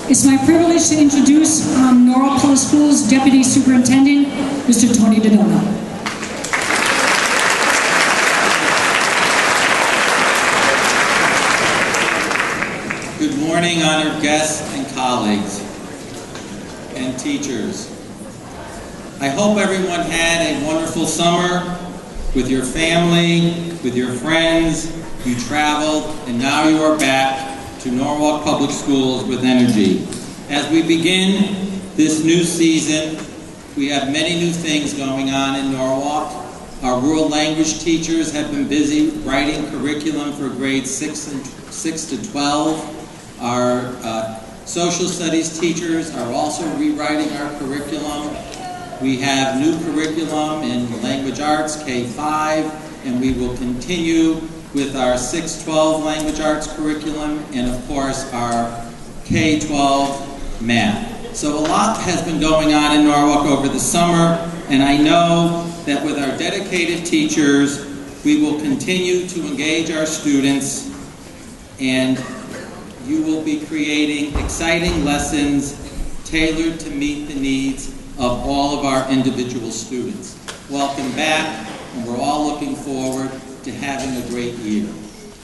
It's my privilege to introduce Norwalk Public Schools Deputy Superintendent, Mr. Tony Daddona. Good morning, honored guests and colleagues and teachers. I hope everyone had a wonderful summer with your family, with your friends. You traveled, and now you are back to Norwalk Public Schools with energy. As we begin this new season, we have many new things going on in Norwalk. Our world language teachers have been busy writing curriculum for grades 6 to 12. Our social studies teachers are also rewriting our curriculum. We have new curriculum in language arts, K-5, and we will continue with our 6-12 language arts curriculum and, of course, our K-12 math. So a lot has been going on in Norwalk over the summer, and I know that with our dedicated teachers, we will continue to engage our students, and you will be creating exciting lessons tailored to meet the needs of all of our individual students. Welcome back, and we're all looking forward to having a great year.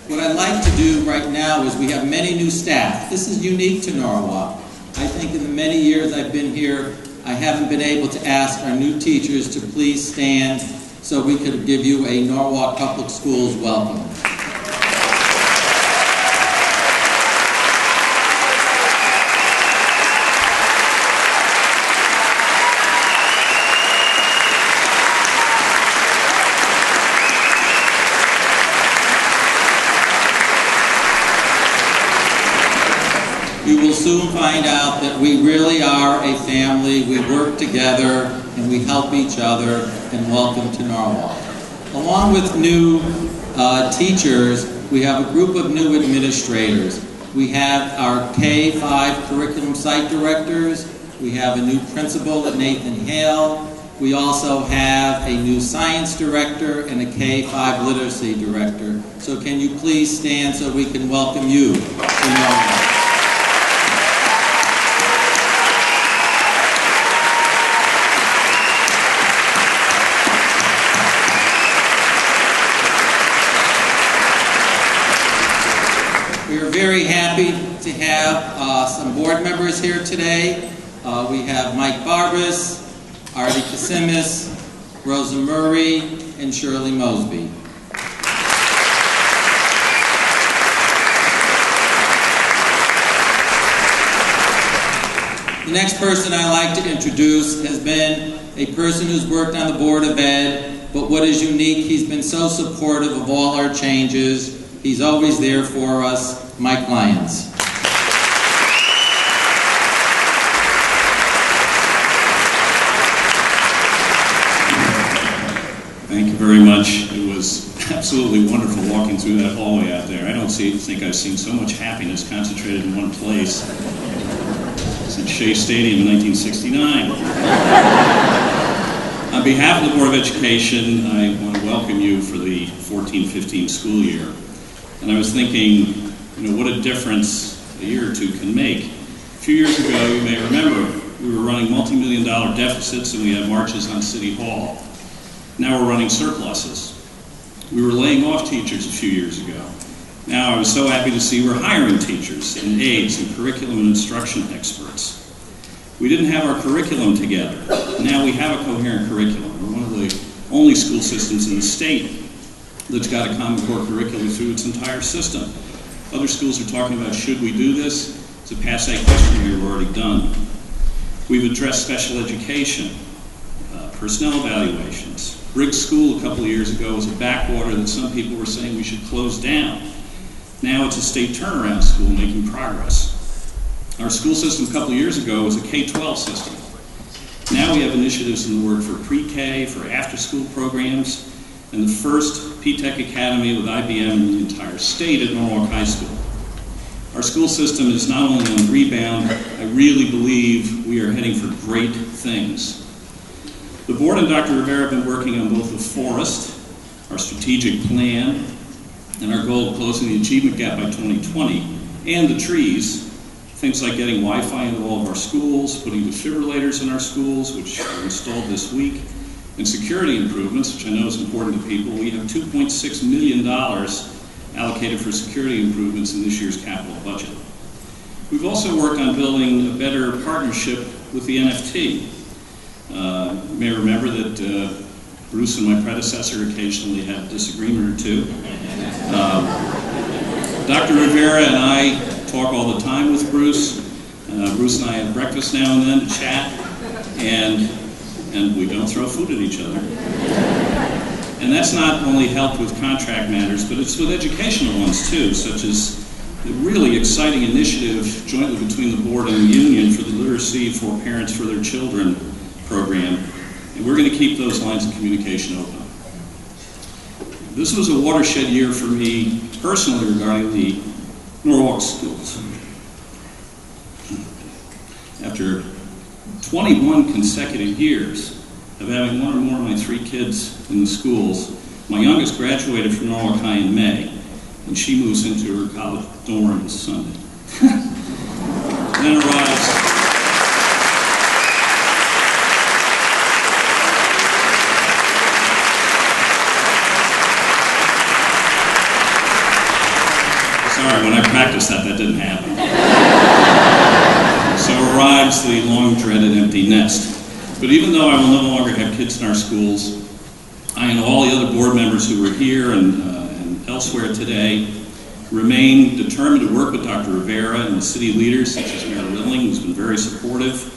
What I'd like to do right now is we have many new staff. This is unique to Norwalk. I think in the many years I've been here, I haven't been able to ask our new teachers to please stand so we could give you a Norwalk Public Schools welcome. You will soon find out that we really are a family. We work together and we help each other, and welcome to Norwalk. Along with new teachers, we have a group of new administrators. We have our K-5 curriculum site directors. We have a new principal at Nathan Hale. We also have a new science director and a K-5 literacy director. So can you please stand so we can welcome you to Norwalk. We are very happy to have some board members here today. We have Mike Barbas, Artie Kasimis, Rosa Murray, and Shirley Mosby. The next person I like to introduce has been a person who's worked on the Board of Ed, but what is unique, he's been so supportive of all our changes. He's always there for us, Mike Lyons. Thank you very much. It was absolutely wonderful walking through that hallway out there. I don't think I've seen so much happiness concentrated in one place since Shea Stadium in 1969. On behalf of the Board of Education, I want to welcome you for the 14-15 school year. And I was thinking, what a difference a year or two can make. A few years ago, you may remember, we were running multi-million-dollar deficits and we had marches on City Hall. Now we're running surpluses. We were laying off teachers a few years ago. Now I was so happy to see we're hiring teachers and aides and curriculum and instruction experts. We didn't have our curriculum together. Now we have a coherent curriculum. We're one of the only school systems in the state that's got a Common Core curriculum through its entire system. Other schools are talking about, should we do this? It's a passe question we've already done. We've addressed special education, personnel evaluations. Briggs School a couple of years ago was a backwater that some people were saying we should close down. Now it's a state turnaround school making progress. Our school system a couple of years ago was a K-12 system. Now we have initiatives in the work for pre-K, for after-school programs, and the first P-Tech Academy with IBM in the entire state at Norwalk High School. Our school system is not only on rebound, I really believe we are heading for great things. The board and Dr. Rivera have been working on both the forest, our strategic plan, and our goal of closing the achievement gap by 2020, and the trees, Things like getting Wi-Fi into all of our schools, putting defibrillators in our schools, which were installed this week, and security improvements, which I know is important to people. We have $2.6 million allocated for security improvements in this year's capital budget. We've also worked on building a better partnership with the NFT. You may remember that Bruce and my predecessor occasionally had a disagreement or two. Dr. Rivera and I talk all the time with Bruce. Bruce and I have breakfast now and then to chat, and we don't throw food at each other. And that's not only helped with contract matters, but it's with educational ones too, such as the really exciting initiative jointly between the board and the union for the Literacy for Parents for Their Children program. And we're going to keep those lines of communication open. This was a watershed year for me personally regarding the Norwalk schools. After 21 consecutive years of having one or more of my 3 kids in the schools, my youngest graduated from Norwalk High in May, and she moves into her college dorm this Sunday. Then arrives when I practiced that didn't happen. So arrives the long-dreaded empty nest. But even though I will no longer have kids in our schools, I and all the other board members who are here and elsewhere today remain determined to work with Dr. Rivera and the city leaders, such as Mayor Rilling, who's been very supportive,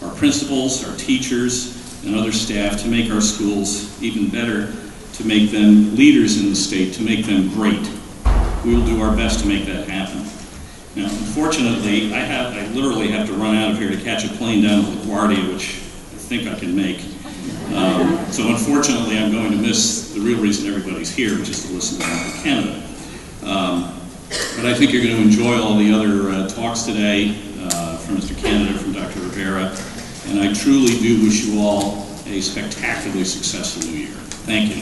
our principals, our teachers, and other staff to make our schools even better, to make them leaders in the state, to make them great. We will do our best to make that happen. Now, unfortunately, I literally have to run out of here to catch a plane down to LaGuardia, which I think I can make. So unfortunately, I'm going to miss the real reason everybody's here, which is to listen to Dr. Canada. But I think you're going to enjoy all the other talks today from Mr. Canada, from Dr. Rivera, and I truly do wish you all a spectacularly successful new year. Thank you.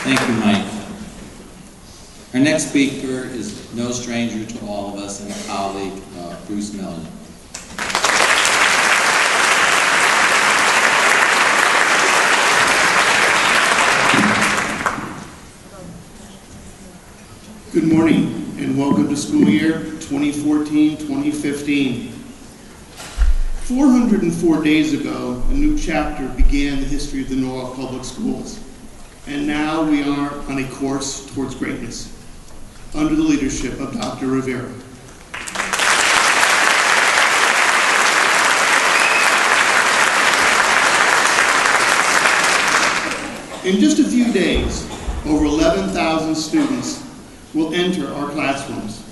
Thank you, Mike. Our next speaker is no stranger to all of us and a colleague, Bruce Mellion. Good morning and welcome to school year 2014-2015. 404 days ago, a new chapter began the history of the Norwalk Public Schools. And now we are on a course towards greatness under the leadership of Dr. Rivera. In just a few days, over 11,000 students will enter our classrooms.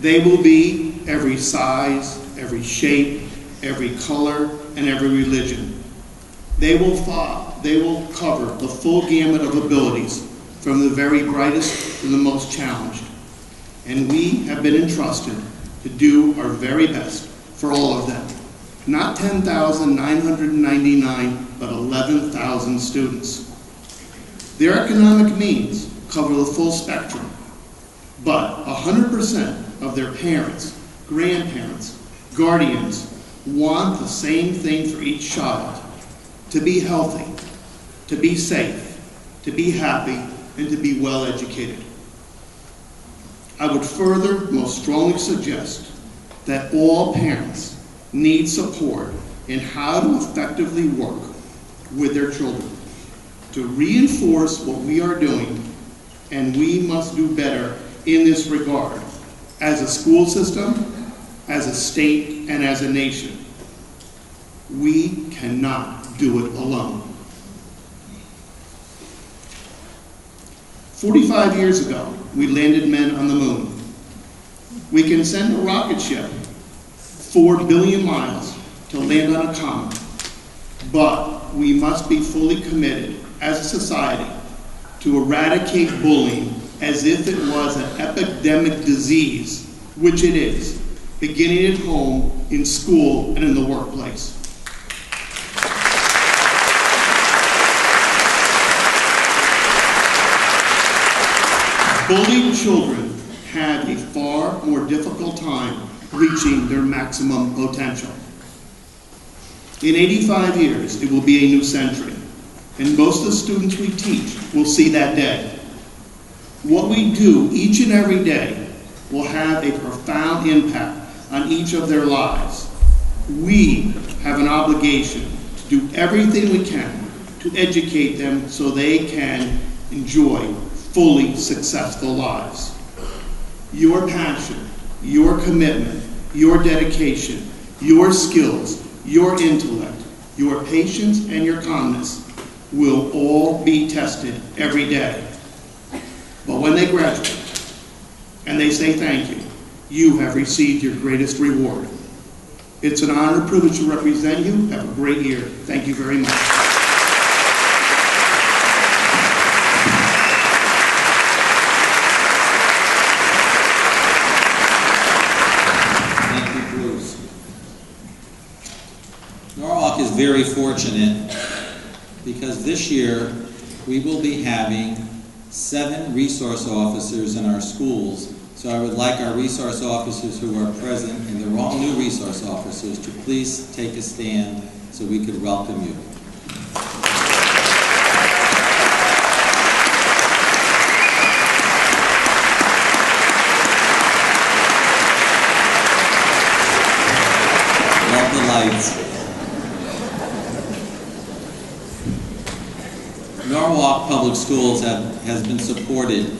They will be every size, every shape, every color, and every religion. They will cover the full gamut of abilities, from the very brightest to the most challenged. And we have been entrusted to do our very best for all of them. Not 10,999, but 11,000 students. Their economic means cover the full spectrum, but 100% of their parents, grandparents, guardians want the same thing for each child: to be healthy, to be safe, to be happy, and to be well educated. I would further most strongly suggest that all parents need support in how to effectively work with their children to reinforce what we are doing, and we must do better in this regard as a school system, as a state, and as a nation. We cannot do it alone. 45 years ago, we landed men on the moon. We can send a rocket ship 4 billion miles to land on a comet, but we must be fully committed as a society to eradicate bullying as if it was an epidemic disease, which it is. beginning at home, in school, and in the workplace. Bullied children have a far more difficult time reaching their maximum potential. In 85 years, it will be a new century, and most of the students we teach will see that day. What we do each and every day will have a profound impact on each of their lives. We have an obligation to do everything we can to educate them so they can enjoy fully successful lives. Your passion, your commitment, your dedication, your skills, your intellect, your patience, and your calmness will all be tested every day. But when they graduate and they say thank you, you have received your greatest reward. It's an honor and privilege to represent you. Have a great year. Thank you very much. Norwalk is very fortunate because this year we will be having 7 resource officers in our schools. So I would like our resource officers who are present, and they're all new resource officers, to please take a stand so we could welcome you. Love the lights. Norwalk Public Schools has been supported,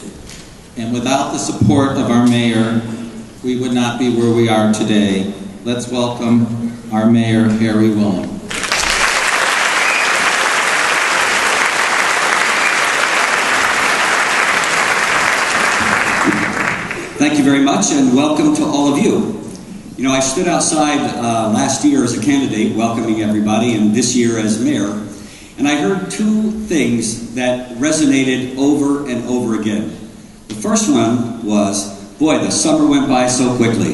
and without the support of our mayor, we would not be where we are today. Let's welcome our mayor, Harry Rilling. Thank you very much, and welcome to all of you. You know, I stood outside last year as a candidate welcoming everybody, and this year as mayor. And I heard 2 things that resonated over and over again. The first one was, boy, the summer went by so quickly.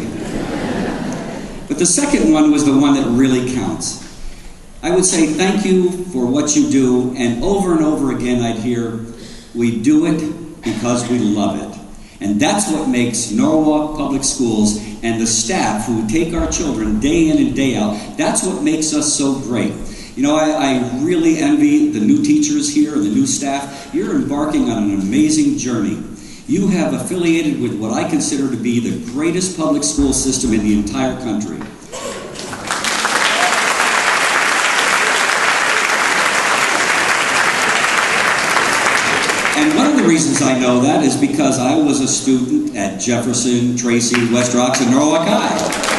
But the second one was the one that really counts. I would say thank you for what you do, and over again I'd hear, we do it because we love it. And that's what makes Norwalk Public Schools and the staff who take our children day in and day out, that's what makes us so great. You know, I really envy the new teachers here and the new staff. You're embarking on an amazing journey. You have affiliated with what I consider to be the greatest public school system in the entire country. And one of the reasons I know that is because I was a student at Jefferson, Tracy, West Rocks, and Norwalk High.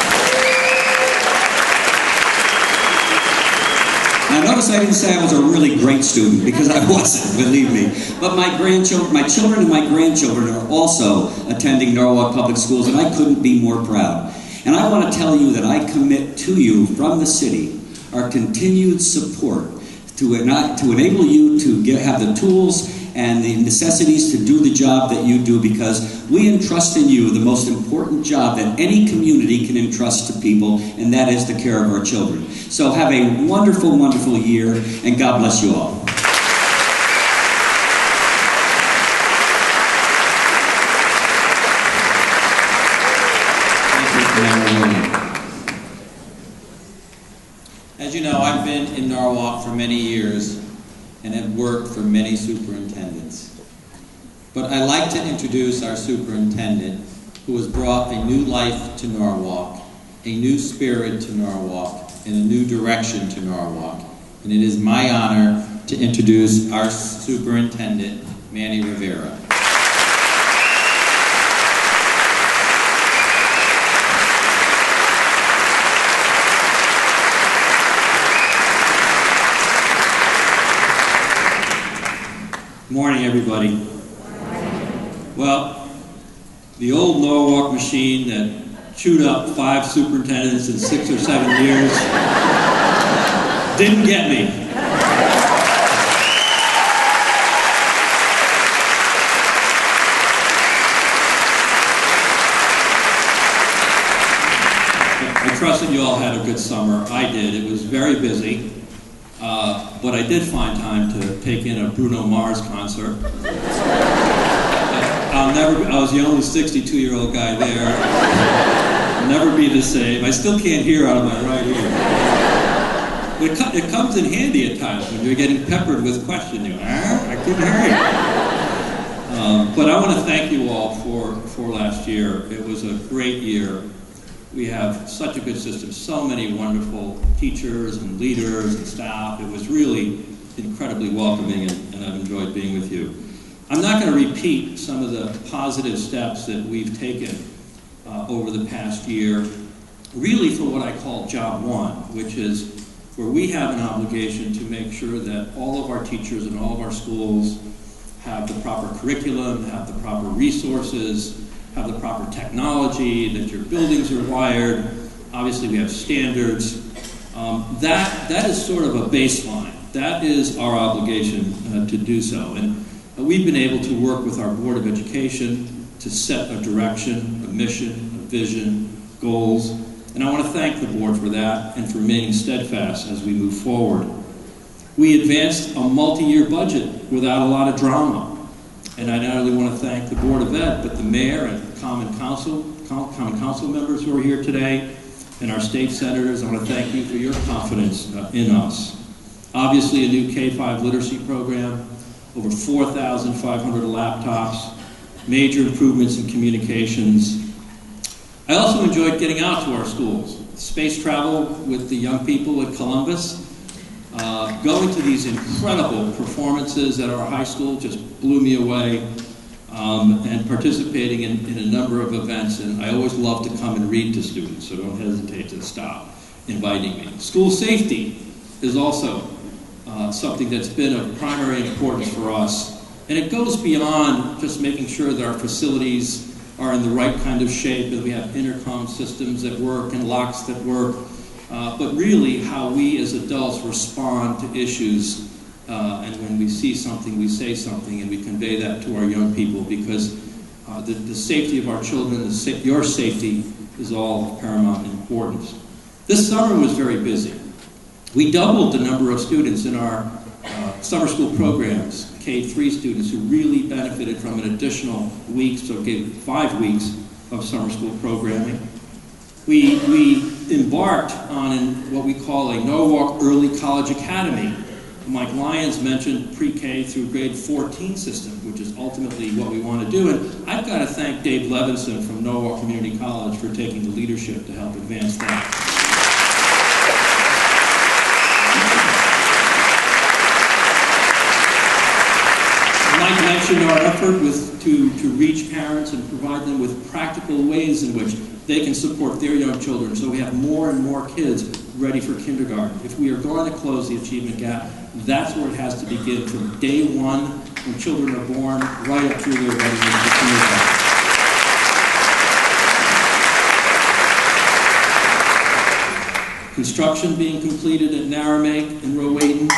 Now notice I didn't say I was a really great student, because I wasn't, believe me. But my children and my grandchildren are also attending Norwalk Public Schools, and I couldn't be more proud. And I want to tell you that I commit to you from the city our continued support to enable you to have the tools and the necessities to do the job that you do, because we entrust in you the most important job that any community can entrust to people, and that is the care of our children. So have a wonderful, wonderful year, and God bless you all. As you know, I've been in Norwalk for many years and have worked for many superintendents. But I'd like to introduce our superintendent, who has brought a new life to Norwalk, a new spirit to Norwalk, and a new direction to Norwalk. And it is my honor to introduce our superintendent, Manny Rivera. Morning, everybody. Well, the old Norwalk machine that chewed up 5 superintendents in 6 or 7 years didn't get me. trust that you all had a good summer. I did. It was very busy, but I did find time to take in a Bruno Mars concert. I was the only 62-year-old guy there. I'll never be the same. I still can't hear out of my right ear. But it comes in handy at times when you're getting peppered with questions. I couldn't hear you. But I want to thank you all for last year. It was a great year. We have such a good system, so many wonderful teachers and leaders and staff. It was really incredibly welcoming, and I've enjoyed being with you. I'm not going to repeat some of the positive steps that we've taken over the past year, really for what I call job one, which is where we have an obligation to make sure that all of our teachers and all of our schools have the proper curriculum, have the proper resources, have the proper technology, that your buildings are wired. Obviously, we have standards. That is sort of a baseline. That is our obligation to do so. And we've been able to work with our Board of Education to set a direction, a mission, a vision, goals. And I want to thank the board for that and for remaining steadfast as we move forward. We advanced a multi-year budget without a lot of drama. And I not only want to thank the Board of Ed, but the mayor and Common Council members who are here today, and our state senators. I want to thank you for your confidence in us. Obviously, a new K-5 literacy program, over 4,500 laptops, major improvements in communications. I also enjoyed getting out to our schools. Space travel with the young people at Columbus, going to these incredible performances at our high school just blew me away, and participating in a number of events. And I always love to come and read to students, so don't hesitate to stop inviting me. School safety is also something that's been of primary importance for us. And it goes beyond just making sure that our facilities are in the right kind of shape, that we have intercom systems that work and locks that work, but really how we as adults respond to issues. And when we see something, we say something, and we convey that to our young people, because the safety of our children, your safety, is all of paramount importance. This summer was very busy. We doubled the number of students in our summer school programs, K-3 students who really benefited from an additional week, so gave 5 weeks of summer school programming. We embarked on what we call a Norwalk Early College Academy. Mike Lyons mentioned pre-K through grade 14 system, which is ultimately what we want to do. And I've got to thank Dave Levinson from Norwalk Community College for taking the leadership to help advance that. Mike mentioned our effort was to reach parents and provide them with practical ways in which they can support their young children, so we have more and more kids ready for kindergarten. If we are going to close the achievement gap, that's where it has to begin, from day one, when children are born, right up through their readiness for kindergarten. Construction being completed at Naramake and Rowayton.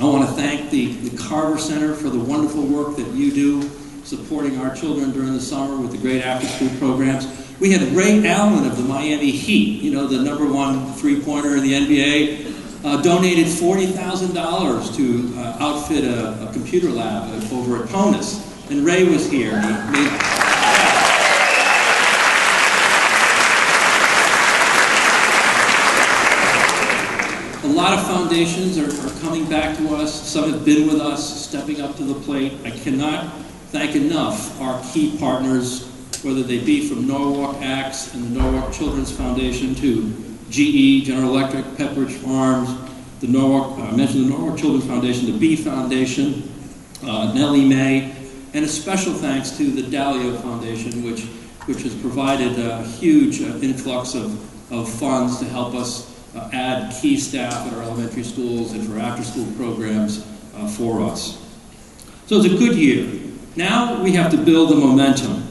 I want to thank the Carver Center for the wonderful work that you do, supporting our children during the summer with the great after-school programs. We had Ray Allen of the Miami Heat, the #1 three-pointer in the NBA, donated $40,000 to outfit a computer lab over at PONUS. And Ray was here. A lot of foundations are coming back to us. Some have been with us, stepping up to the plate. I cannot thank enough our key partners, whether they be from Norwalk Acts and the Norwalk Children's Foundation to GE, General Electric, Pepperidge Farms, I mentioned the Norwalk Children's Foundation, the B Foundation, Nellie Mae, and a special thanks to the Dalio Foundation, which has provided a huge influx of funds to help us add key staff at our elementary schools and for after-school programs for us. So it's a good year. Now we have to build the momentum.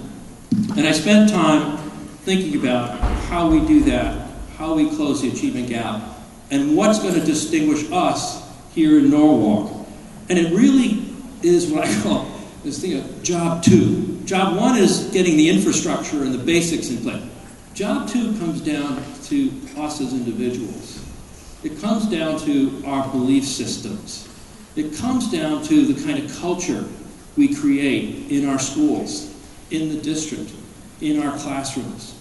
And I spent time thinking about how we do that, how we close the achievement gap, and what's going to distinguish us here in Norwalk. And it really is what I call this thing of job two. Job one is getting the infrastructure and the basics in place. Job 2 comes down to us as individuals. It comes down to our belief systems. It comes down to the kind of culture we create in our schools, in the district, in our classrooms.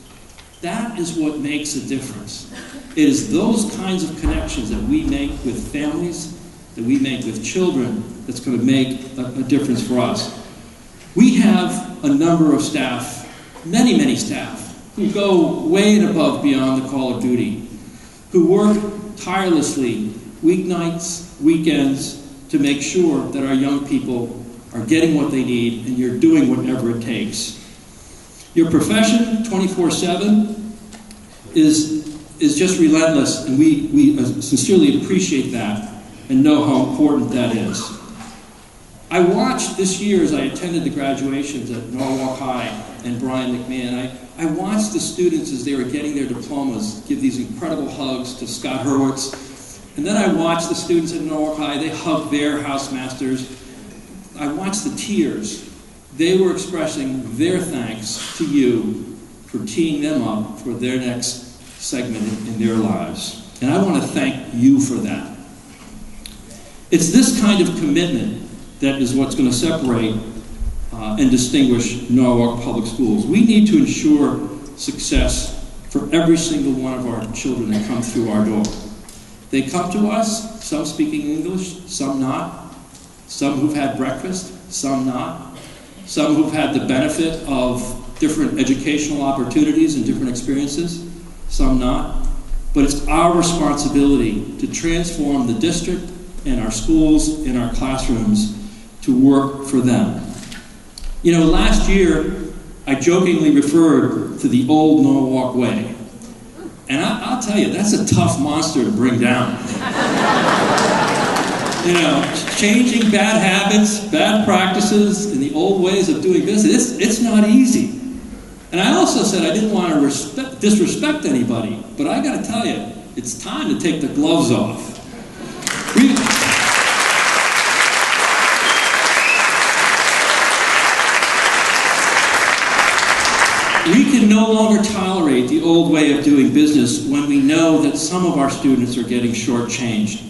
That is what makes a difference. It is those kinds of connections that we make with families, that we make with children, that's going to make a difference for us. We have a number of staff, many staff, who go way and above beyond the call of duty, who work tirelessly, weeknights, weekends, to make sure that our young people are getting what they need and you're doing whatever it takes. Your profession, 24/7, is just relentless, and we sincerely appreciate that and know how important that is. I watched this year, as I attended the graduations at Norwalk High and Brian McMahon, I watched the students as they were getting their diplomas give these incredible hugs to Scott Hurwitz. And then I watched the students at Norwalk High, they hugged their housemasters. I watched the tears. They were expressing their thanks to you for teeing them up for their next segment in their lives. And I want to thank you for that. It's this kind of commitment that is what's going to separate and distinguish Norwalk Public Schools. We need to ensure success for every single one of our children that come through our door. They come to us, some speaking English, some not, some who've had breakfast, some not, some who've had the benefit of different educational opportunities and different experiences, some not. But it's our responsibility to transform the district and our schools and our classrooms to work for them. You know, last year, I jokingly referred to the old Norwalk way. And I'll tell you, that's a tough monster to bring down. You know, changing bad habits, bad practices, and the old ways of doing business, it's not easy. And I also said I didn't want to disrespect anybody, but I got to tell you, it's time to take the gloves off. We can no longer tolerate the old way of doing business when we know that some of our students are getting shortchanged.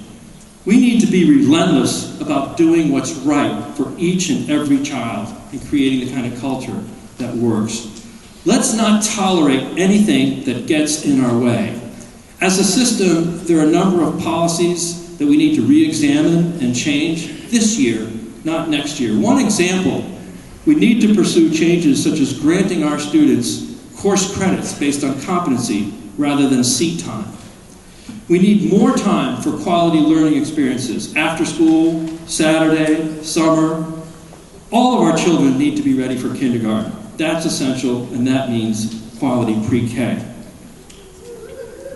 We need to be relentless about doing what's right for each and every child and creating the kind of culture that works. Let's not tolerate anything that gets in our way. As a system, there are a number of policies that we need to re-examine and change this year, not next year. One example, we need to pursue changes such as granting our students course credits based on competency rather than seat time. We need more time for quality learning experiences, after school, Saturday, summer. All of our children need to be ready for kindergarten. That's essential, and that means quality pre-K.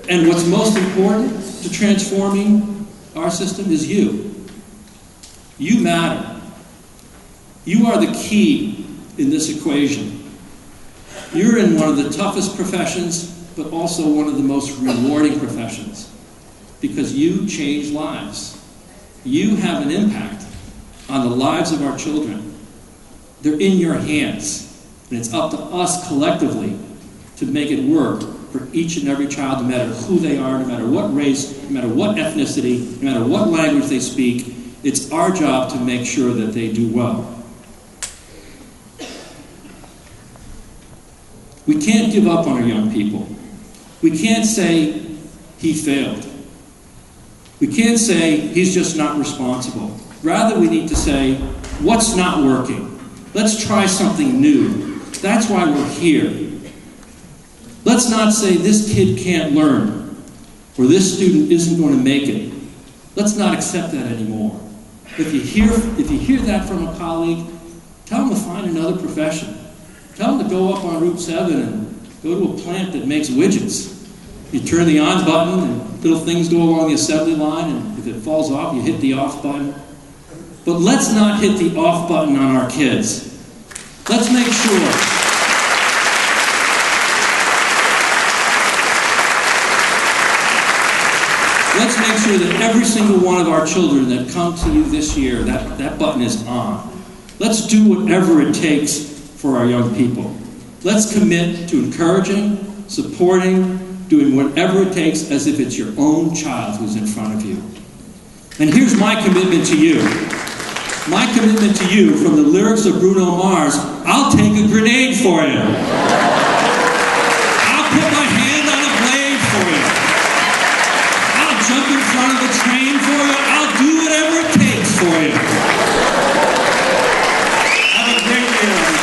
And what's most important to transforming our system is you. You matter. You are the key in this equation. You're in one of the toughest professions, but also one of the most rewarding professions, because you change lives. You have an impact on the lives of our children. They're in your hands, and it's up to us collectively to make it work for each and every child, no matter who they are, no matter what race, no matter what ethnicity, no matter what language they speak. It's our job to make sure that they do well. We can't give up on our young people. We can't say, he failed. We can't say, he's just not responsible. Rather, we need to say, what's not working? Let's try something new. That's why we're here. Let's not say, this kid can't learn, or this student isn't going to make it. Let's not accept that anymore. If you hear that from a colleague, tell them to find another profession. Tell them to go up on Route 7 and go to a plant that makes widgets. You turn the on button and little things go along the assembly line, and if it falls off, you hit the off button. But let's not hit the off button on our kids. Let's make sure that every single one of our children that come to you this year, that button is on. Let's do whatever it takes for our young people. Let's commit to encouraging, supporting, doing whatever it takes as if it's your own child who's in front of you. And here's my commitment to you. My commitment to you, from the lyrics of Bruno Mars, I'll take a grenade for you. I'll put my hand on a blade for you. I'll jump in front of a train for you. I'll do whatever it takes for you. Have a great year, everybody.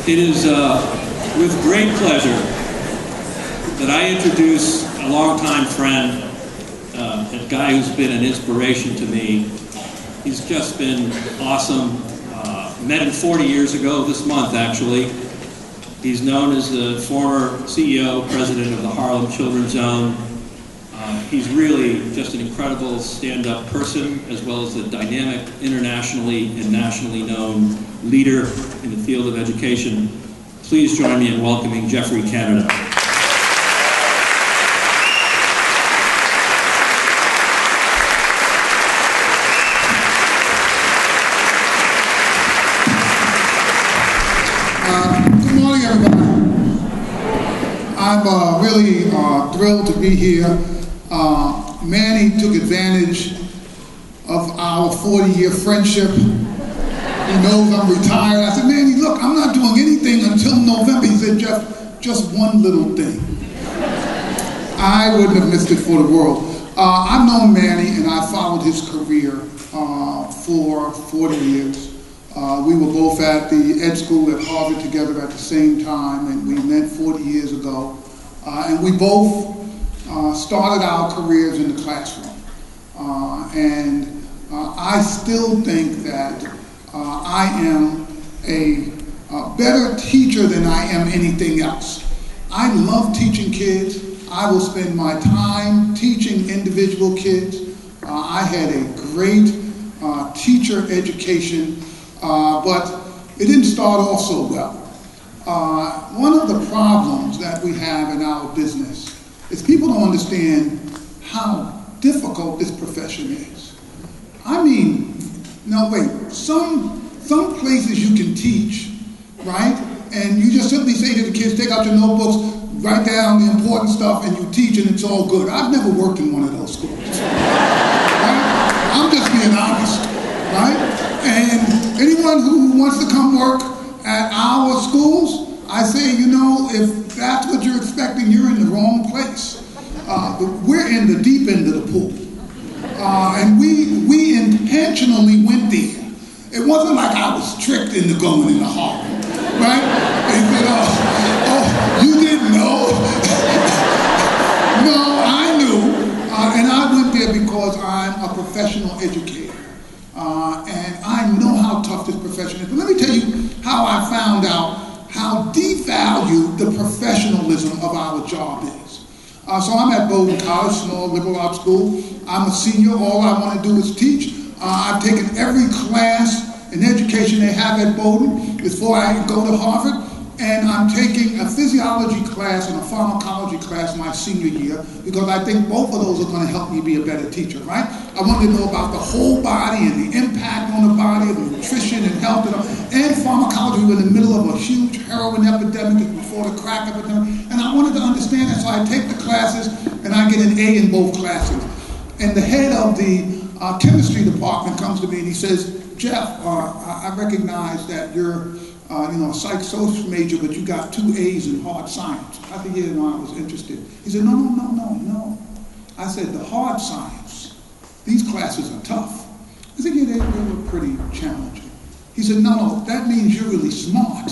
It is with great pleasure that I introduce a longtime friend, a guy who's been an inspiration to me. He's just been awesome. Met him 40 years ago, this month actually. He's known as the former CEO, president of the Harlem Children's Zone. He's really just an incredible stand-up person, as well as a dynamic, internationally and nationally known leader in the field of education. Please join me in welcoming Geoffrey Canada. Good morning, everybody. I'm really thrilled to be here. Manny took advantage of our 40-year friendship. He knows I'm retired. I said, Manny, look, I'm not doing anything until November. He said, Jeff, just one little thing. I wouldn't have missed it for the world. I've known Manny, and I followed his career for 40 years. We were both at the ed school at Harvard together at the same time, and we met 40 years ago. And we both started our careers in the classroom. I still think that I am a better teacher than I am anything else. I love teaching kids. I will spend my time teaching individual kids. I had a great teacher education, but it didn't start off so well. One of the problems that we have in our business is people don't understand how difficult this profession is. I mean, no, wait, some places you can teach, right? And you just simply say to the kids, take out your notebooks, write down the important stuff, and you teach, and it's all good. I've never worked in one of those schools. Right? I'm just being honest, right? And anyone who wants to come work at our schools, I say, you know, if that's what you're expecting, you're in the wrong place. We're in the deep end of the pool. And we intentionally went there. It wasn't like I was tricked into going in the hall, right? And said, oh, you didn't know? No, I knew. And I went there because I'm a professional educator. And I know how tough this profession is. But let me tell you how I found out how devalued the professionalism of our job is. So I'm at Bowdoin College, small liberal arts school. I'm a senior. All I want to do is teach. I've taken every class in education they have at Bowdoin before I go to Harvard. And I'm taking a physiology class and a pharmacology class my senior year because I think both of those are going to help me be a better teacher, right? I want to know about the whole body and the impact on the body of nutrition and health. And pharmacology, we're in the middle of a huge heroin epidemic before the crack epidemic. And I wanted to understand that, so I take the classes and I get an A in both classes. And the head of the chemistry department comes to me and he says, Jeff, I recognize that you're a psych-social major, but you got 2 A's in hard science. I said, yeah, no, I was interested. He said, no. I said, the hard science, these classes are tough. I said, yeah, they were pretty challenging. He said, no, that means you're really smart.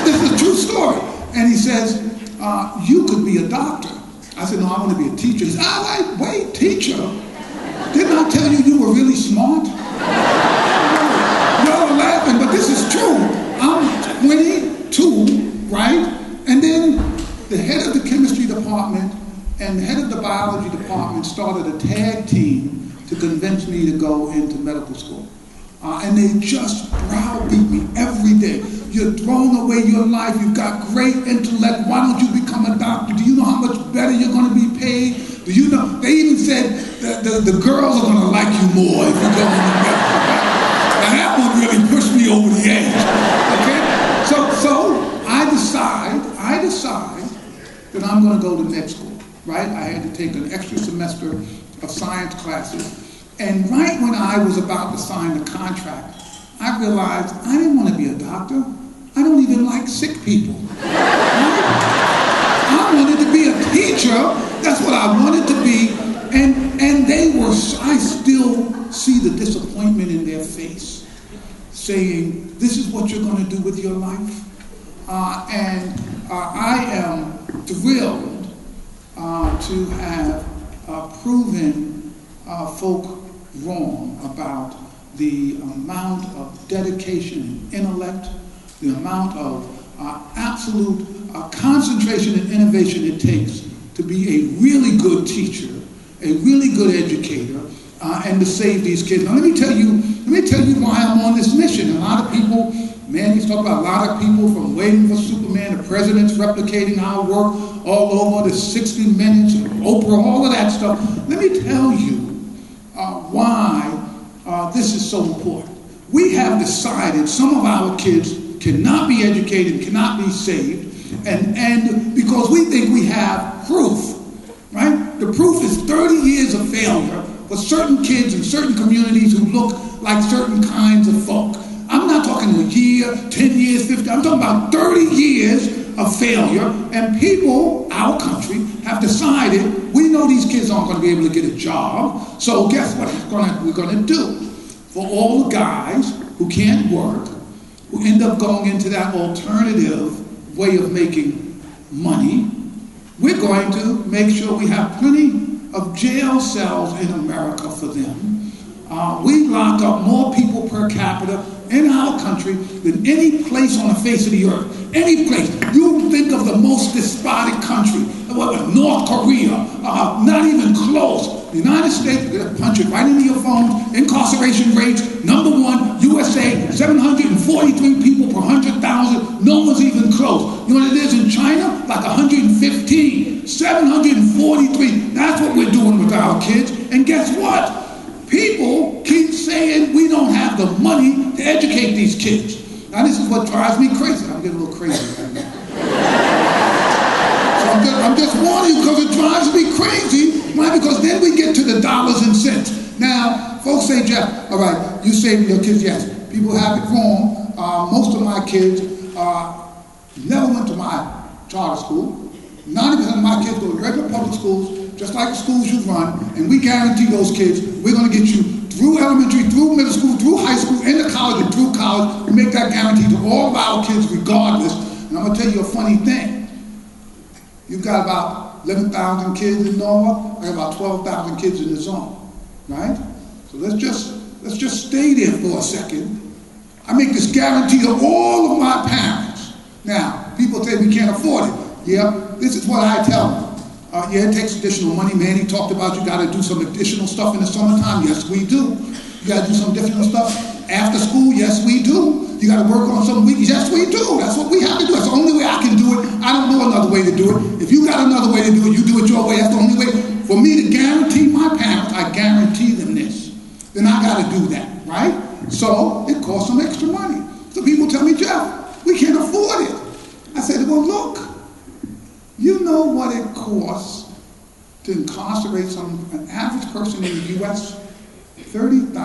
This is a true story. And he says, you could be a doctor. I said, no, I want to be a teacher. He said, wait, teacher? Didn't I tell you you were really smart? Y'all are laughing, but this is true. I'm 22, right? And then the head of the chemistry department and the head of the biology department started a tag team to convince me to go into medical school. And they just browbeat me every day. You're throwing away your life. You've got great intellect. Why don't you become a doctor? Do you know how much better you're going to be paid? Do you know? They even said that the girls are going to like you more if you go into medical school. Now that one really pushed me over the edge. Okay? So I decide that I'm going to go to med school. Right? I had to take an extra semester of science classes. And right when I was about to sign the contract, I realized I didn't want to be a doctor. I don't even like sick people. I wanted to be a teacher. That's what I wanted to be. And they were, I still see the disappointment in their face, saying, this is what you're going to do with your life? I am thrilled to have proven folk wrong about the amount of dedication and intellect, the amount of absolute concentration and innovation it takes to be a really good teacher, a really good educator, and to save these kids. Now let me tell you why I'm on this mission. A lot of people, man, he's talking about a lot of people from Waiting for Superman, the president's replicating our work all over, the 60 Minutes, Oprah, all of that stuff. Let me tell you why this is so important. We have decided some of our kids cannot be educated, cannot be saved, and because we think we have proof, right? The proof is 30 years of failure for certain kids in certain communities who look like certain kinds of folk. I'm not talking a year, 10 years, 50, I'm talking about 30 years of failure, and people, our country, have decided, we know these kids aren't going to be able to get a job, so guess what we're going to do? For all the guys who can't work, who end up going into that alternative way of making money, we're going to make sure we have plenty of jail cells in America for them. We lock up more people per capita in our country than any place on the face of the earth. Any place. You think of the most despotic country, North Korea, not even close. The United States, you're going to punch it right into your phone. Incarceration rates, #1, USA, 743 people per 100,000. No one's even close. You know what it is in China? Like 115, 743. That's what we're doing with our kids. And guess what? People keep saying we don't have the money to educate these kids. Now this is what drives me crazy. I'm getting a little crazy right now. So I'm just warning you because it drives me crazy, right? Because then we get to the dollars and cents. Now, folks say, Jeff, all right, you say your kids, yes. People have it wrong. Most of my kids never went to my charter school. 90% of my kids go to regular public schools, just like the schools you run, and we guarantee those kids we're going to get you through elementary, through middle school, through high school, into college, and through college. We make that guarantee to all of our kids regardless. And I'm going to tell you a funny thing. You've got about 11,000 kids in Norwalk. I got about 12,000 kids in the zone, right? So let's just stay there for a second. I make this guarantee to all of my parents. Now, people say we can't afford it. Yeah, this is what I tell them. Yeah, it takes additional money. Manny talked about you got to do some additional stuff in the summertime. Yes, we do. You got to do some additional stuff after school. Yes, we do. You got to work on some weekends. Yes, we do. That's what we have to do. That's the only way I can do it. I don't know another way to do it. If you got another way to do it, you do it your way. That's the only way. For me to guarantee my parents, I guarantee them this. Then I got to do that, right? So it costs some extra money. So people tell me, Jeff, we can't afford it. I said, well, look. You know what it costs to incarcerate an average person in the U.S.? $30,000 a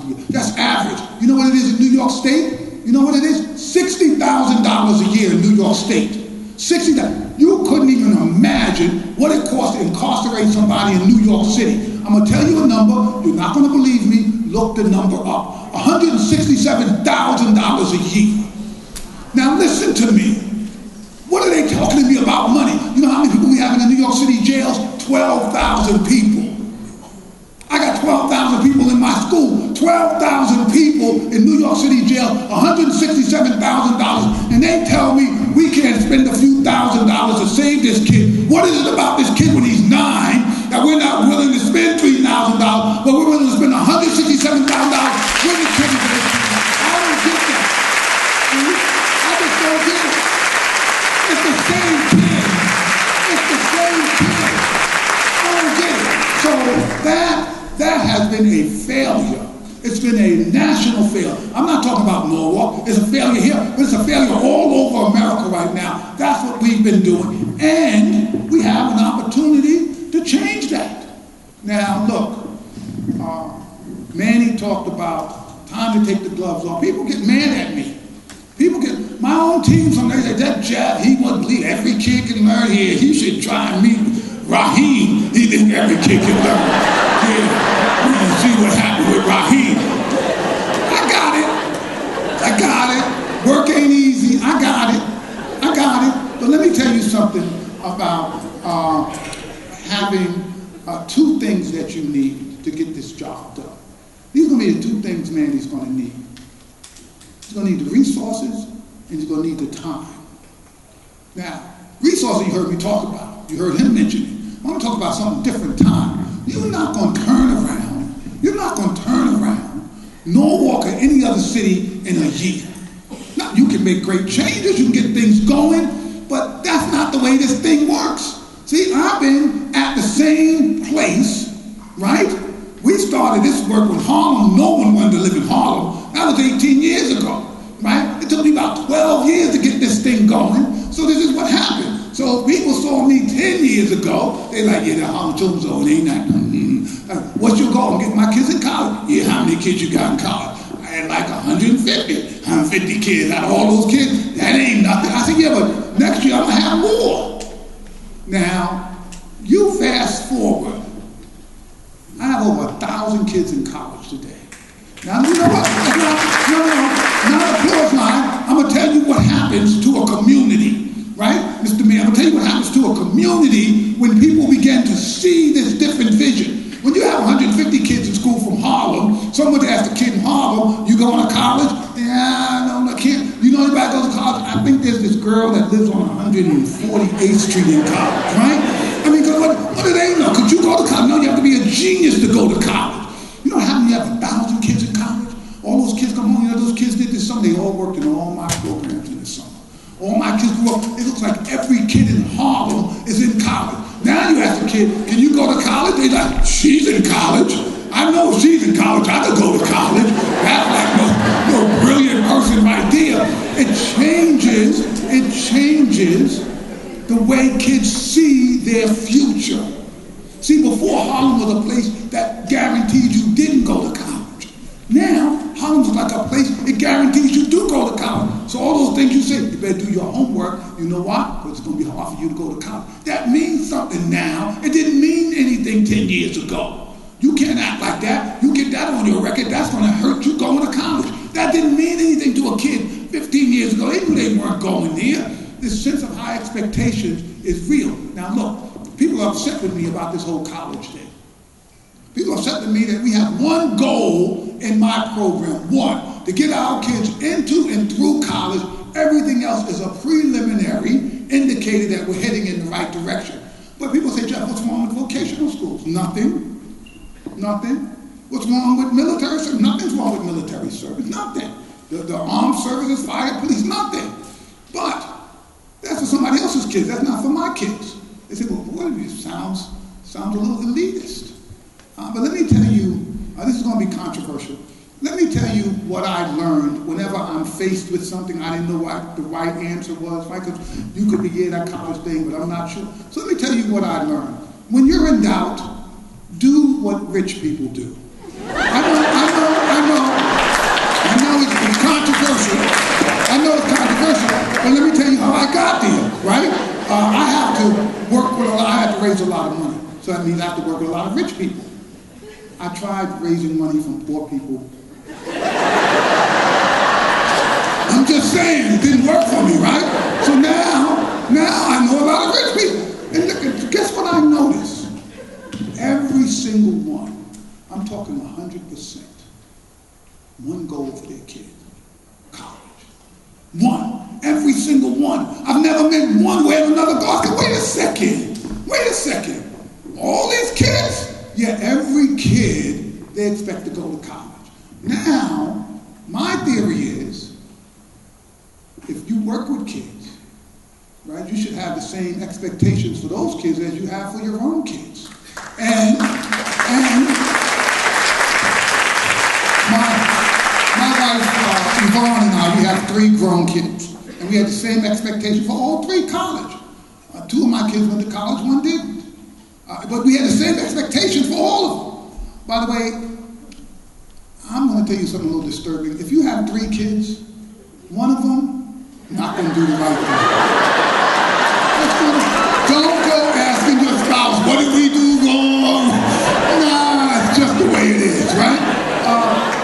year. That's average. You know what it is in New York State? You know what it is? $60,000 a year in New York State. $60,000. You couldn't even imagine what it costs to incarcerate somebody in New York City. I'm going to tell you a number. You're not going to believe me. Look the number up. $167,000 a year. Now listen to me. What are they talking to me about money? You know how many people we have in the New York City jails? 12,000 people. I got 12,000 people in my school, 12,000 people in New York City jail, $167,000, and they tell me we can't spend a few $1,000s to save this kid. What is it about this kid when he's 9 that we're not willing to spend $3,000, but we're willing to spend $167,000 when this kid is there? I don't get that. I just don't get it. It's the same kid. It's the same kid. I don't get it. So that has been a failure. It's been a national failure. I'm not talking about Norwalk. It's a failure here, but it's a failure all over America right now. That's what we've been doing. And we have an opportunity to change that. Now, look, Manny talked about time to take the gloves off. People get mad at me. My own team, somebody said, that Jeff, he wouldn't believe every kid can learn here. He should try and meet Raheem. He think every kid can learn. Yeah, see what happened with Raheem. I got it. Work ain't easy. I got it. But let me tell you something about having two things that you need to get this job done. These are going to be the two things Manny's going to need. He's going to need the resources, and he's going to need the time. Now, resources you heard me talk about. You heard him mention it. I want to talk about something different time. You're not going to turn around Norwalk or any other city in a year. Now, you can make great changes, you can get things going, but that's not the way this thing works. See, I've been at the same place, right? We started this work with Harlem. No one wanted to live in Harlem. That was 18 years ago, right? It took me about 12 years to get this thing going. So this is what happened. So people saw me 10 years ago. They like, yeah, that Harlem Children's Zone ain't that. What's your goal? I'm getting my kids in college. Yeah, how many kids you got in college? I had like 150 kids. Out of all those kids, that ain't nothing. I said, yeah, but next year I'm gonna have more. Now, you fast forward. I have over 1,000 kids in college today. Now, you know what? Not an applause line. I'm going to tell you what happens to a community, right? Mr. Mayor, I'm going to tell you what happens to a community when people begin to see this different vision. When you have 150 kids in school from Harlem, someone asked a kid in Harlem, you going to college? Yeah, no, I can't. You know anybody goes to college? I think there's this girl that lives on 148th Street in college, right? I mean, what do they know? Could you go to college? No, you have to be a genius to go to college. You know how many have 1,000 kids in college? All those kids come home, you know, those kids did this summer. They all worked in all my programs in the summer. All my kids grew up. It looks like every kid in Harlem is in college. Now you ask a kid, can you go to college? They're like, she's in college. I know if she's in college, I could go to college. That's like no brilliant person right there. It changes the way kids see their future. See, before Harlem was a place that guaranteed you didn't go to college. Now, Harlem's like a place it guarantees you do go to college. So all those things you say, you better do your homework. You know why? Because it's going to be hard for you to go to college. That means something now. It didn't mean anything 10 years ago. You can't act like that. You get that on your record, that's going to hurt you going to college. That didn't mean anything to a kid 15 years ago. They knew they weren't going there. This sense of high expectations is real. Now look, people are upset with me about this whole college thing. People are upset with me that we have one goal in my program, one, to get our kids into and through college. Everything else is a preliminary indicator that we're heading in the right direction. But people say, Jeff, what's wrong with vocational schools? Nothing. What's wrong with military service? Nothing's wrong with military service. Nothing. The armed services, fire, police, nothing. But that's for somebody else's kids. That's not for my kids. They say, well, what if it sounds a little elitist? But let me tell you, this is going to be controversial. Let me tell you what I learned whenever I'm faced with something I didn't know what the right answer was. Right? Because you could be, yeah, that college thing, but I'm not sure. So let me tell you what I learned. When you're in doubt, do what rich people do. I know it's controversial. But let me tell you how I got there, right? I have to work with I have to raise a lot of money. So that means I have to work with a lot of rich people. I tried raising money from poor people. I'm just saying, it didn't work for me, right? So now I know a lot of rich people. And look, guess what I noticed? Every single one talking 100%. One goal for their kid, college. One, every single one. I've never met one where another goes, wait a second. All these kids? Yeah, every kid, they expect to go to college. Now, my theory is, if you work with kids, right, you should have the same expectations for those kids as you have for your own kids. And my wife, Yvonne, and I, we have 3 grown kids. And we had the same expectation for all 3 college. 2 of my kids went to college, 1 didn't. But we had the same expectation for all of them. By the way, I'm going to tell you something a little disturbing. If you have 3 kids, one of them not going to do the right thing. Don't go asking your spouse, what did we do wrong? Nah, it's just the way it is, right?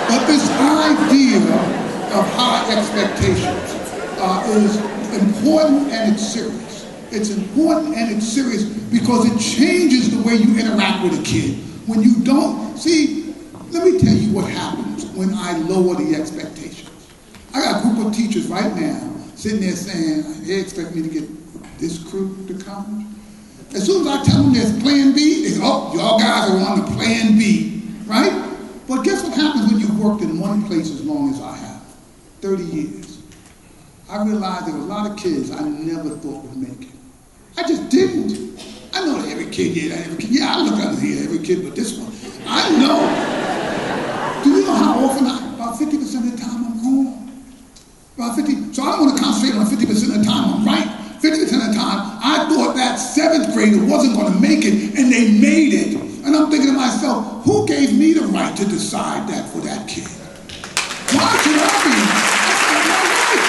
But this idea of high expectations is important and it's serious. It's important and it's serious because it changes the way you interact with a kid. When you don't, see, let me tell you what happens when I lower the expectations. I got a group of teachers right now sitting there saying, they expect me to get this crew to college. As soon as I tell them there's plan B, they say, oh, y'all guys are on the plan B, right? But guess what happens when you've worked in one place as long as I have? 30 years. I realized there were a lot of kids I never thought would make it. I just didn't. I know that every kid, I look out here, every kid but this one. I know. Do you know how often about 50% of the time I'm wrong? About 50, so I don't want to concentrate on 50% of the time I'm right. 50% of the time, I thought that 7th grader wasn't going to make it, and they made it. And I'm thinking to myself, who gave me the right to decide that for that kid? Why should I be? That's not my right.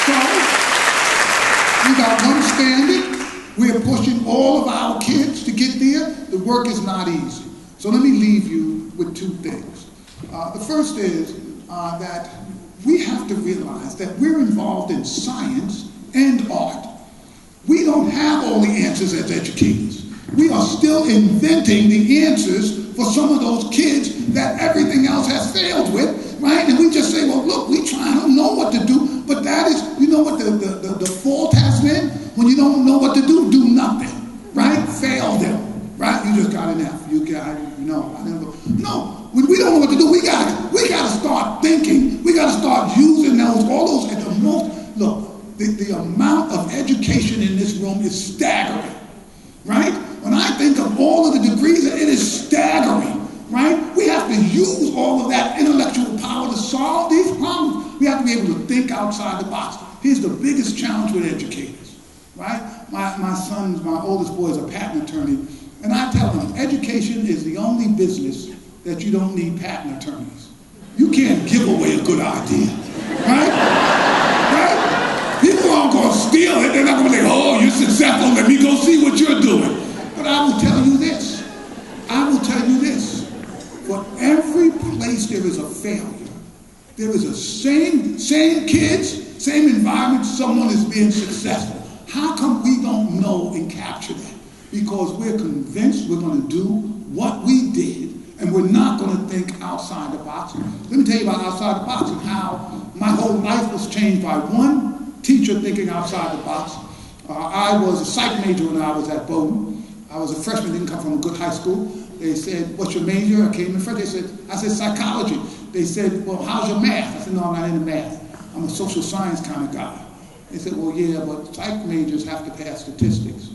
So, we got one standard. We're pushing all of our kids to get there. The work is not easy. So let me leave you with 2 things. The first is that we have to realize that we're involved in science and art. We don't have all the answers as educators. We are still inventing the answers for some of those kids that everything else has failed with, right? And we just say, well, look, we try, I don't know what to do. But that is, you know what the fault has been? When you don't know what to do nothing, right? Fail them, right? You just got an F. I didn't know. No, when we don't know what to do, we gotta start thinking. We gotta start using all those at the most. Look, the amount of education in this room is staggering, right? When I think of all of the degrees, it is staggering, right? We have to use all of that intellectual power to solve these problems. We have to be able to think outside the box. Here's the biggest challenge with educators, right? My oldest boy is a patent attorney, and I tell him, education is the only business that you don't need patent attorneys. You can't give away a good idea, right? Right? People aren't going to steal it. They're not going to say, oh, you're successful, let me go see what you're doing. But I will tell you this. For every place there is a failure, there is a same kids, same environment, someone is being successful. How come we don't know and capture that? Because we're convinced we're going to do what we did, and we're not going to think outside the box. Let me tell you about outside the box and how my whole life was changed by one teacher thinking outside the box. I was a psych major when I was at Bowdoin. I was a freshman, didn't come from a good high school. They said, what's your major? I came in front. I said, psychology. They said, well, how's your math? I said, no, I'm not into math. I'm a social science kind of guy. They said, well, yeah, but psych majors have to pass statistics.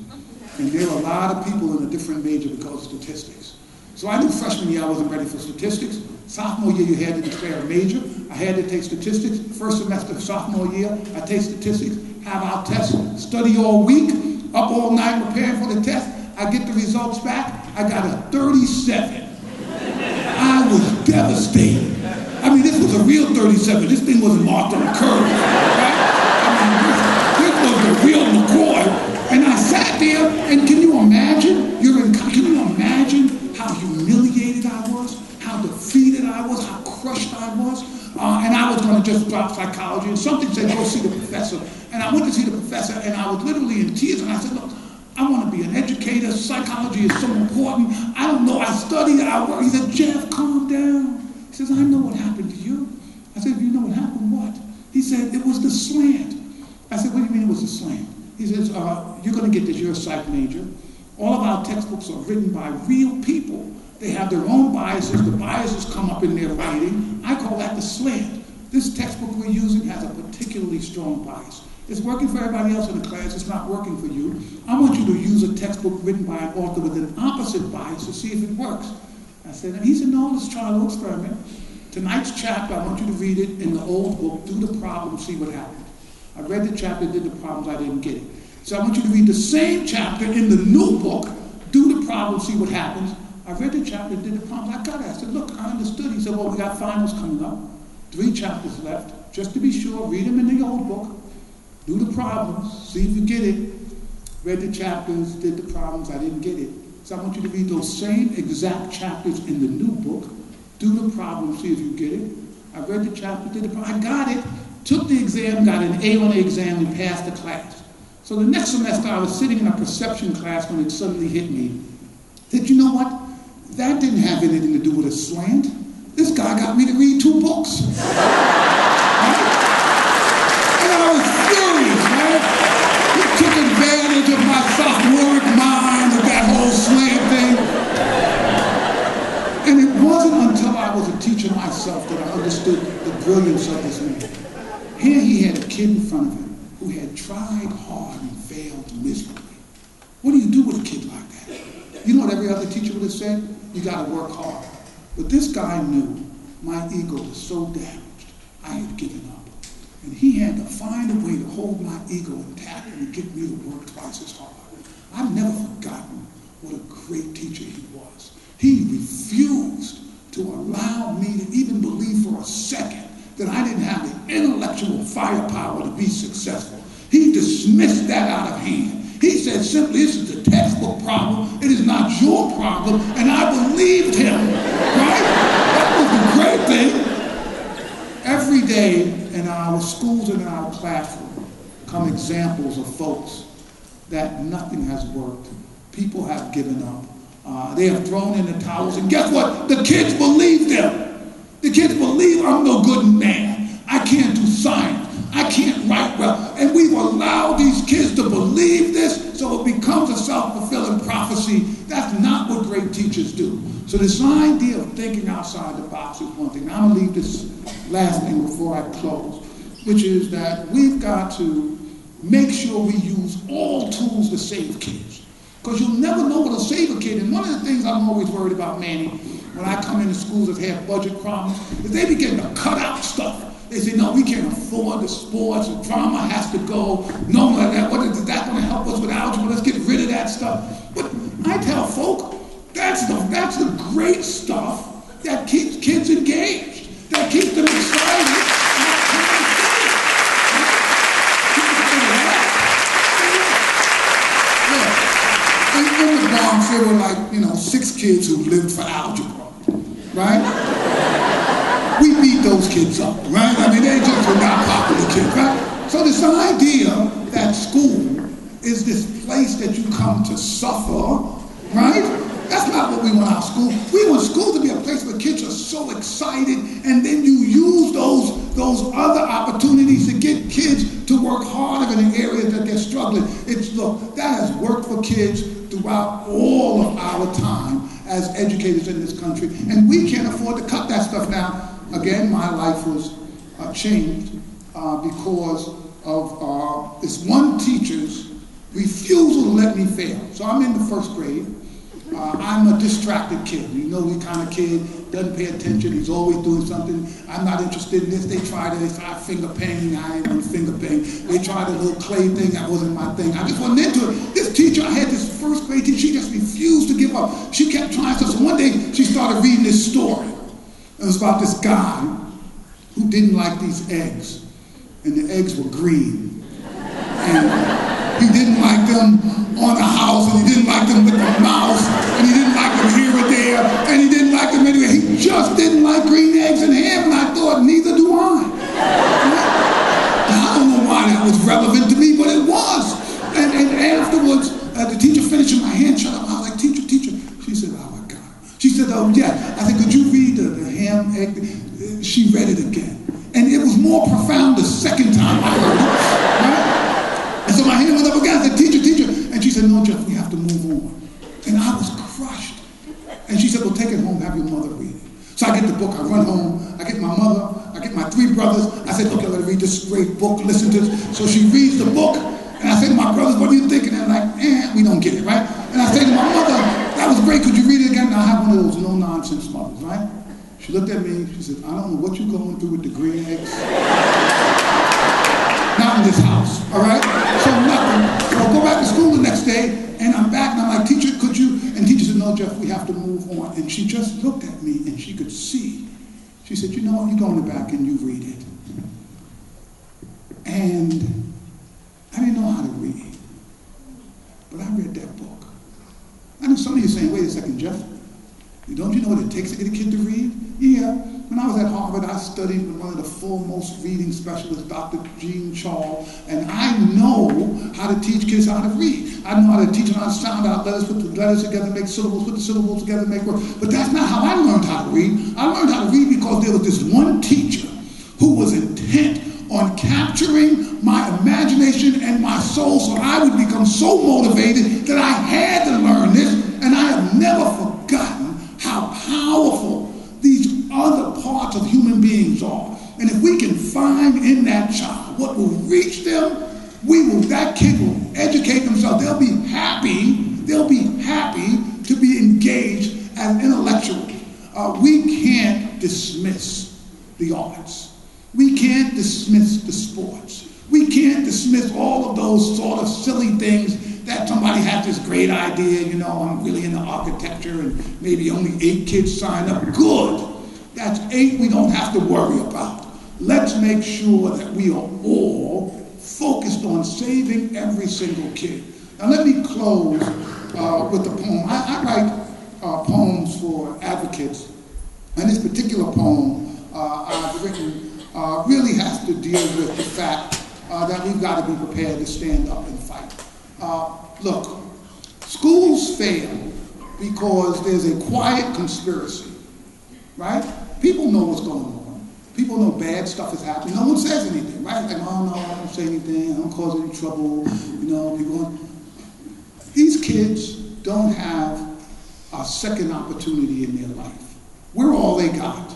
And there are a lot of people in a different major because of statistics. So I knew freshman year I wasn't ready for statistics. Sophomore year, you had to declare a major. I had to take statistics. First semester of sophomore year, I take statistics, have our tests, study all week, up all night preparing for the test. I get the results back. I got a 37. I was devastated. I mean, this was a real 37. This thing wasn't marked on a curve, right? I mean, this was the real McCoy. And I sat there, and can you imagine? Can you imagine how humiliated I was, how defeated I was, how crushed I was? And I was going to just drop psychology, and something said, go see the professor. And I went to see the professor, and I was literally in tears, and I said, look, I want to be an educator, psychology is so important. I don't know, I studied, I work. He said, Jeff, calm down. He says, I know what happened to you. I said, you know what happened, what? He said, it was the slant. I said, what do you mean it was the slant? He says, you're going to get this, you're a psych major. All of our textbooks are written by real people. They have their own biases. The biases come up in their writing. I call that the slant. This textbook we're using has a particularly strong bias. It's working for everybody else in the class. It's not working for you. I want you to use a textbook written by an author with an opposite bias to see if it works. I said, and he said, no, let's try a little experiment. Tonight's chapter, I want you to read it in the old book, do the problem, see what happened. I read the chapter, did the problems, I didn't get it. So I want you to read the same chapter in the new book, do the problem, see what happens. I read the chapter, did the problems, I got it. I said, look, I understood. He said, well, we got finals coming up. 3 chapters left. Just to be sure, read them in the old book, do the problems, see if you get it. Read the chapters, did the problems, I didn't get it. So I want you to read those same exact chapters in the new book, do the problem, see if you get it. I read the chapter, did the problem, I got it, took the exam, got an A on the exam, and passed the class. So the next semester, I was sitting in a perception class when it suddenly hit me that, you know what? That didn't have anything to do with a slant. This guy got me to read 2 books. Right? And I was furious, right? He took advantage of my sophomoric mind with that whole slant thing. And it wasn't until I was a teacher myself that I understood the brilliance of this man. Here he had a kid in front of him who had tried hard and failed miserably. What do you do with a kid like that? You know what every other teacher would have said? You got to work hard. But this guy knew my ego was so damaged, I had given up. And he had to find a way to hold my ego intact and to get me to work twice as hard. I've never forgotten what a great teacher he was. He refused to allow me to even believe for a second that I didn't have the intellectual firepower to be successful. He dismissed that out of hand. He said simply, this is a textbook problem. It is not your problem. And I believed him, right? That was the great thing. Every day in our schools and in our classroom come examples of folks that nothing has worked. People have given up. They have thrown in the towels. And guess what? The kids believe them. The kids believe I'm no good man. I can't do science. I can't write well. And we've allowed these kids to believe this, so it becomes a self-fulfilling prophecy. That's not what great teachers do. So this idea of thinking outside the box is one thing. Now I'm going to leave this last thing before I close, which is that we've got to make sure we use all tools to save kids. Because you'll never know what'll save a kid. And one of the things I'm always worried about, Manny, when I come into schools that have budget problems, is they begin to cut out stuff. They say, no, we can't afford the sports, the drama has to go. No, what is that going to help us with algebra? Let's get rid of that stuff. But I tell folk, that's the great stuff that keeps kids engaged, that keeps them excited. In the Bronx, there were like, 6 kids who lived for algebra, right? We beat those kids up, right? I mean, they just were not popular kids, right? So this idea that school is this place that you come to suffer, right? That's not what we want our school. We want school to be a place where kids are so excited, and then you use those other opportunities to get kids to work harder in the areas that they're struggling. Look, that has worked for kids throughout all of our time as educators in this country, and we can't afford to cut that stuff now. Again, my life was changed because of this one teacher's refusal to let me fail. So I'm in the 1st grade. I'm a distracted kid. You know the kind of kid, doesn't pay attention, he's always doing something. I'm not interested in this. They tried finger painting, I didn't want to finger paint. They tried a little clay thing, that wasn't my thing. I just wasn't into it. This teacher, I had this 1st grade teacher, she just refused to give up. She kept trying stuff. So one day, she started reading this story. It was about this guy who didn't like these eggs, and the eggs were green. And he didn't like them on the house, and he didn't like them with the mouse, and he didn't like them here or there, and he didn't like them anywhere. He just didn't like green eggs and ham, and I thought, neither do I. I don't know why that was relevant to me, but it was. And afterwards, the teacher finished, and my hand shut up. yeah. I said, could you read the ham, egg? She read it again. And it was more profound the second time I heard it. Right? And so my hand went up again. I said, teacher. And she said, no, Jeff, we have to move on. And I was crushed. And she said, well, take it home, have your mother read it. So I get the book, I run home, I get my mother, I get my 3 brothers. I said, okay, let her read this great book, listen to this. So she reads the book. And I say to my brothers, what are you thinking? And they're like, we don't get it, right? And I say to my mother, that was great, could you read it again? And I have one of those no-nonsense mothers, right? She looked at me, she said, I don't know what you're going through with the green eggs. Not in this house, all right? So nothing. So I go back to school the next day, and I'm back, and I'm like, teacher, could you? And teacher said, no, Jeff, we have to move on. And she just looked at me, and she could see. She said, you know what, you go in the back and you read it. And I didn't know how to read, but I read that book. I know some of you are saying, wait a second, Jeff, don't you know what it takes to get a kid to read? Yeah, when I was at Harvard, I studied with one of the foremost reading specialists, Dr. Jean Charles, and I know how to teach kids how to read. I know how to teach them how to sound out letters, put the letters together, make syllables, put the syllables together, make words. But that's not how I learned how to read. I learned how to read because there was this one teacher who was intent on capturing my imagination and my soul so I would become so motivated that I had to learn this, and I have never forgotten how powerful these other parts of human beings are. And if we can find in that child what will reach them, that kid will educate themselves. They'll be happy to be engaged as intellectuals. We can't dismiss the arts. We can't dismiss the sports. We can't dismiss all of those sort of silly things that somebody has this great idea, I'm really into architecture and maybe only 8 kids sign up. Good. That's 8 we don't have to worry about. Let's make sure that we are all focused on saving every single kid. Now let me close with a poem. I write poems for advocates, and this particular poem I've written really has to deal with the fact that we've got to be prepared to stand up and fight. Look, schools fail because there's a quiet conspiracy, right? People know what's going on. People know bad stuff is happening. No one says anything, right? Like, oh no, I don't say anything. I don't cause any trouble. These kids don't have a second opportunity in their life. We're all they got.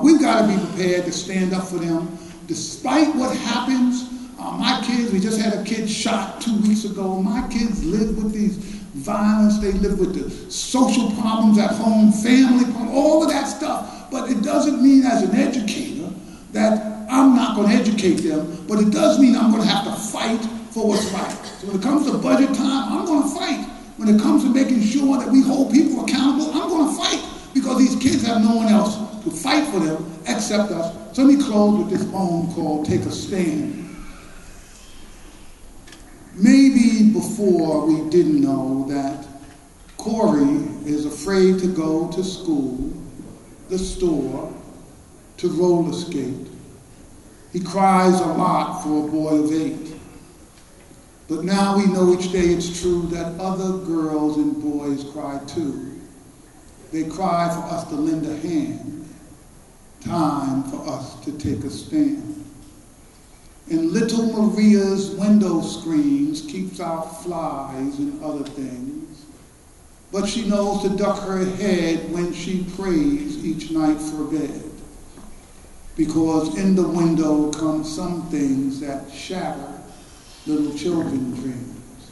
We've got to be prepared to stand up for them. Despite what happens, my kids, we just had a kid shot 2 weeks ago. My kids live with these violence. They live with the social problems at home, family problems, all of that stuff. But it doesn't mean as an educator that I'm not going to educate them, but it does mean I'm going to have to fight for what's right. So when it comes to budget time, I'm going to fight. When it comes to making sure that we hold people accountable, I'm going to fight because these kids have no one else to fight for them except us. So let me close with this poem called Take a Stand. Maybe before we didn't know that Corey is afraid to go to school, the store, to roller skate. He cries a lot for a boy of 8. But now we know each day it's true that other girls and boys cry too. They cry for us to lend a hand. Time for us to take a stand. And little Maria's window screens keeps out flies and other things. But she knows to duck her head when she prays each night for bed. Because in the window come some things that shatter little children's dreams.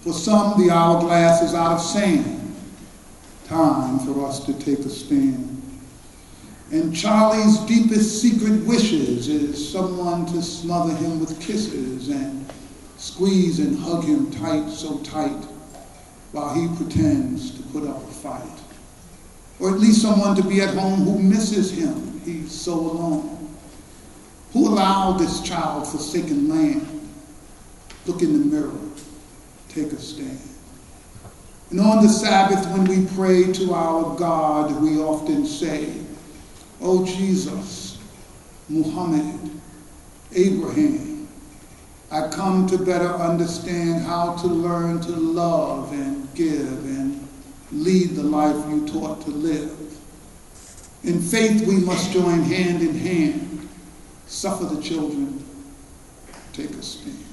For some, the hourglass is out of sand. Time for us to take a stand. And Charlie's deepest secret wishes is someone to smother him with kisses and squeeze and hug him tight, so tight, while he pretends to put up a fight. Or at least someone to be at home who misses him. He's so alone. Who allowed this child forsaken land? Look in the mirror. Take a stand. And on the Sabbath, when we pray to our God, we often say, "Oh Jesus, Muhammad, Abraham, I come to better understand how to learn to love and give and lead the life you taught to live. In faith we must join hand in hand, suffer the children, take a stand.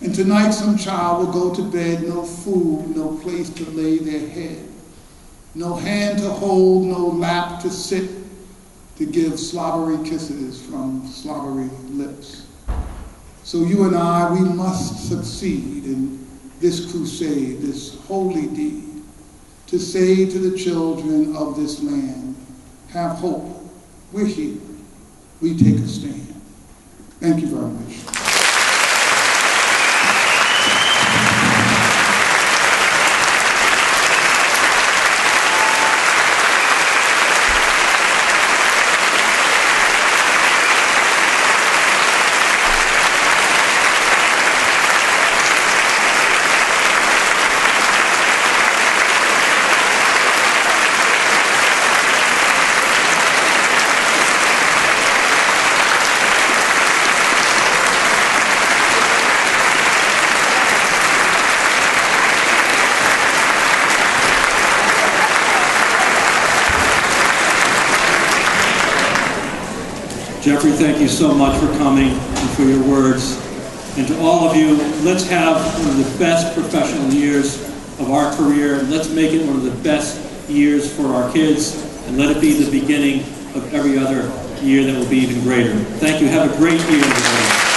And tonight some child will go to bed, no food, no place to lay their head, no hand to hold, no lap to sit, to give slobbery kisses from slobbery lips. So you and I, we must succeed in this crusade, this holy deed, to say to the children of this land, have hope, we're here, we take a stand. Thank you very much. Geoffrey, thank you so much for coming and for your words. And to all of you, let's have one of the best professional years of our career. Let's make it one of the best years for our kids, and let it be the beginning of every other year that will be even greater. Thank you. Have a great year, everybody.